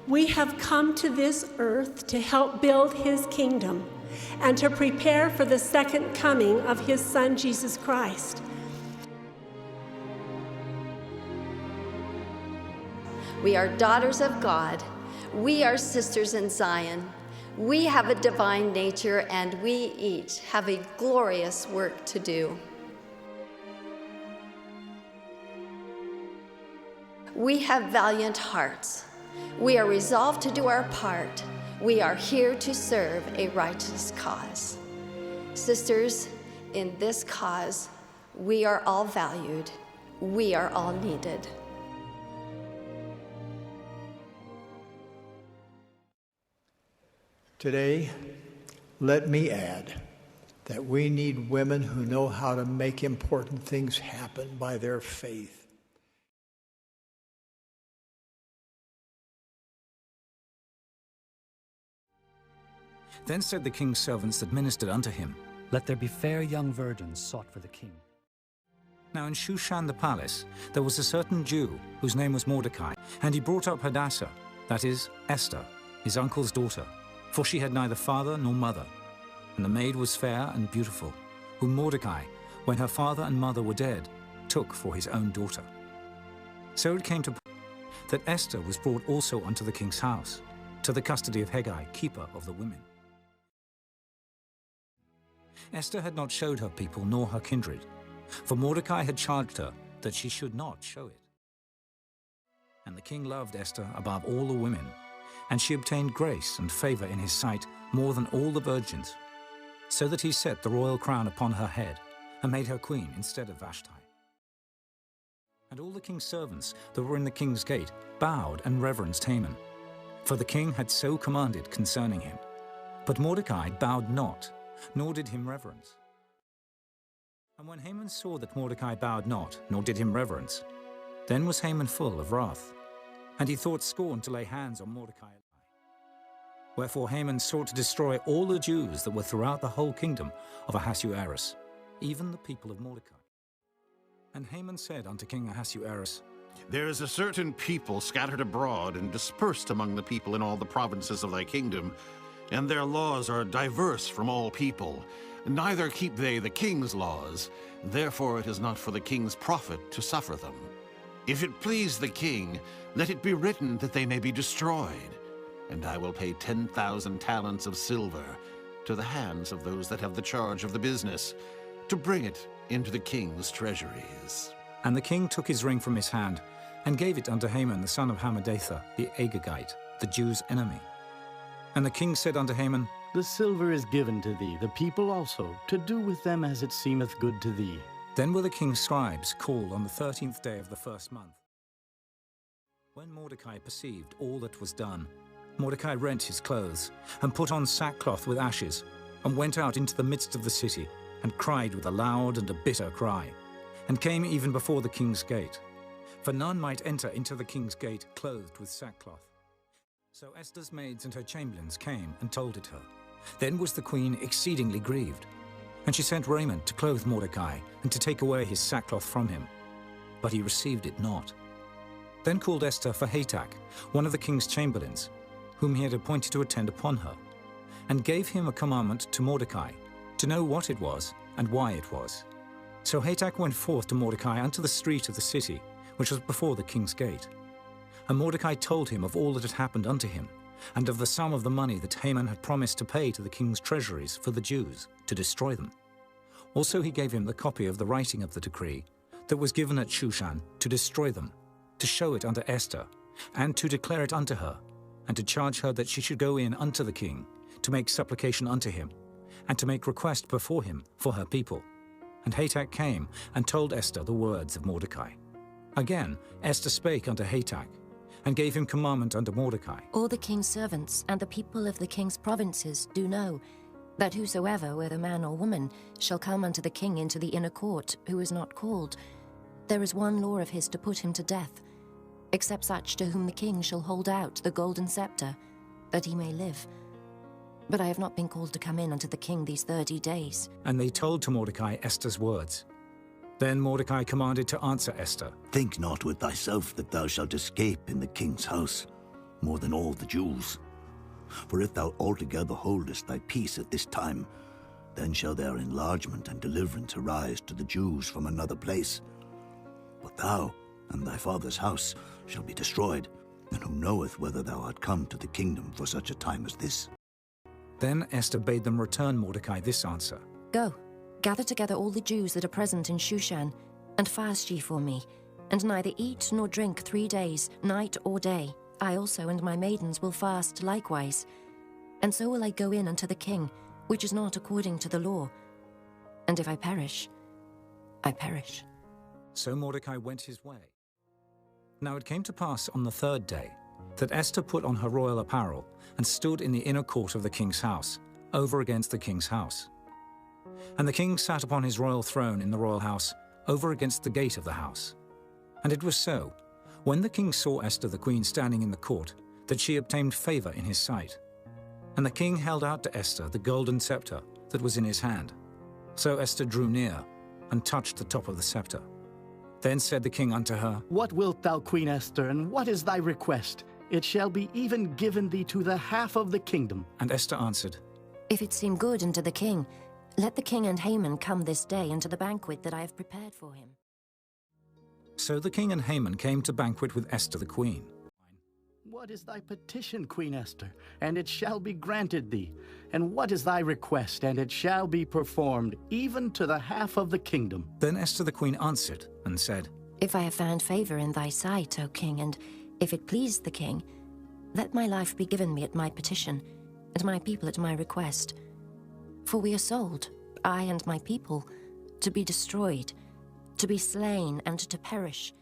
We have come to this earth to help build his kingdom and to prepare for the second coming of his Son, Jesus Christ. We are daughters of God. We are sisters in Zion. We have a divine nature, and we each have a glorious work to do. We have valiant hearts. We are resolved to do our part. We are here to serve a righteous cause. Sisters, in this cause, we are all valued. We are all needed. Today, let me add that we need women who know how to make important things happen by their faith. Then said the king's servants that ministered unto him, Let there be fair young virgins sought for the king. Now in Shushan the palace there was a certain Jew, whose name was Mordecai, and he brought up Hadassah, that is, Esther, his uncle's daughter, for she had neither father nor mother. And the maid was fair and beautiful, whom Mordecai, when her father and mother were dead, took for his own daughter. So it came to pass that Esther was brought also unto the king's house, to the custody of Hegai, keeper of the women. Esther had not showed her people nor her kindred, for Mordecai had charged her that she should not show it. And the king loved Esther above all the women, and she obtained grace and favor in his sight more than all the virgins, so that he set the royal crown upon her head, and made her queen instead of Vashti. And all the king's servants that were in the king's gate bowed and reverenced Haman, for the king had so commanded concerning him. But Mordecai bowed not, nor did him reverence. And when Haman saw that Mordecai bowed not, nor did him reverence, then was Haman full of wrath, and he thought scorn to lay hands on Mordecai. Wherefore Haman sought to destroy all the Jews that were throughout the whole kingdom of Ahasuerus, even the people of Mordecai. And Haman said unto King Ahasuerus, There is a certain people scattered abroad and dispersed among the people in all the provinces of thy kingdom, and their laws are diverse from all people. Neither keep they the king's laws, therefore it is not for the king's profit to suffer them. If it please the king, let it be written that they may be destroyed, and I will pay 10,000 talents of silver to the hands of those that have the charge of the business, to bring it into the king's treasuries. And the king took his ring from his hand, and gave it unto Haman the son of Hammedatha, the Agagite, the Jews' enemy. And the king said unto Haman, The silver is given to thee, the people also, to do with them as it seemeth good to thee. Then were the king's scribes called on the 13th day of the first month. When Mordecai perceived all that was done, Mordecai rent his clothes, and put on sackcloth with ashes, and went out into the midst of the city, and cried with a loud and a bitter cry, and came even before the king's gate. For none might enter into the king's gate clothed with sackcloth. So Esther's maids and her chamberlains came and told it her. Then was the queen exceedingly grieved, and she sent raiment to clothe Mordecai, and to take away his sackcloth from him. But he received it not. Then called Esther for Hatach, one of the king's chamberlains, whom he had appointed to attend upon her, and gave him a commandment to Mordecai, to know what it was, and why it was. So Hatach went forth to Mordecai unto the street of the city, which was before the king's gate. And Mordecai told him of all that had happened unto him, and of the sum of the money that Haman had promised to pay to the king's treasuries for the Jews, to destroy them. Also he gave him the copy of the writing of the decree that was given at Shushan to destroy them, to show it unto Esther, and to declare it unto her, and to charge her that she should go in unto the king, to make supplication unto him, and to make request before him for her people. And Hatach came and told Esther the words of Mordecai. Again Esther spake unto Hatach, and gave him commandment unto Mordecai. All the king's servants and the people of the king's provinces do know that whosoever, whether man or woman, shall come unto the king into the inner court, who is not called, there is one law of his to put him to death, except such to whom the king shall hold out the golden scepter, that he may live. But I have not been called to come in unto the king these 30 days. And they told to Mordecai Esther's words. Then Mordecai commanded to answer Esther. Think not with thyself that thou shalt escape in the king's house. more than all the Jews. For if thou altogether holdest thy peace at this time, then shall their enlargement and deliverance arise to the Jews from another place. But thou and thy father's house shall be destroyed, and who knoweth whether thou art come to the kingdom for such a time as this? Then Esther bade them return Mordecai this answer. Go, gather together all the Jews that are present in Shushan, and fast ye for me, and neither eat nor drink 3 days, night or day. I also and my maidens will fast likewise. And so will I go in unto the king, which is not according to the law. And if I perish, I perish. So Mordecai went his way. Now it came to pass on the 3rd day that Esther put on her royal apparel and stood in the inner court of the king's house, over against the king's house. And the king sat upon his royal throne in the royal house, over against the gate of the house. And it was so, when the king saw Esther the queen standing in the court, that she obtained favor in his sight. And the king held out to Esther the golden scepter that was in his hand. So Esther drew near and touched the top of the scepter. Then said the king unto her, What wilt thou, Queen Esther, and what is thy request? It shall be even given thee to the half of the kingdom. And Esther answered, If it seem good unto the king, let the king and Haman come this day unto the banquet that I have prepared for him. So the king and Haman came to banquet with Esther the queen. What is thy petition, Queen Esther? And it shall be granted thee. And what is thy request? And it shall be performed, even to the half of the kingdom. Then Esther the queen answered and said, If I have found favor in thy sight, O king, and if it please the king, let my life be given me at my petition, and my people at my request. For we are sold, I and my people, to be destroyed, to be slain, and to perish,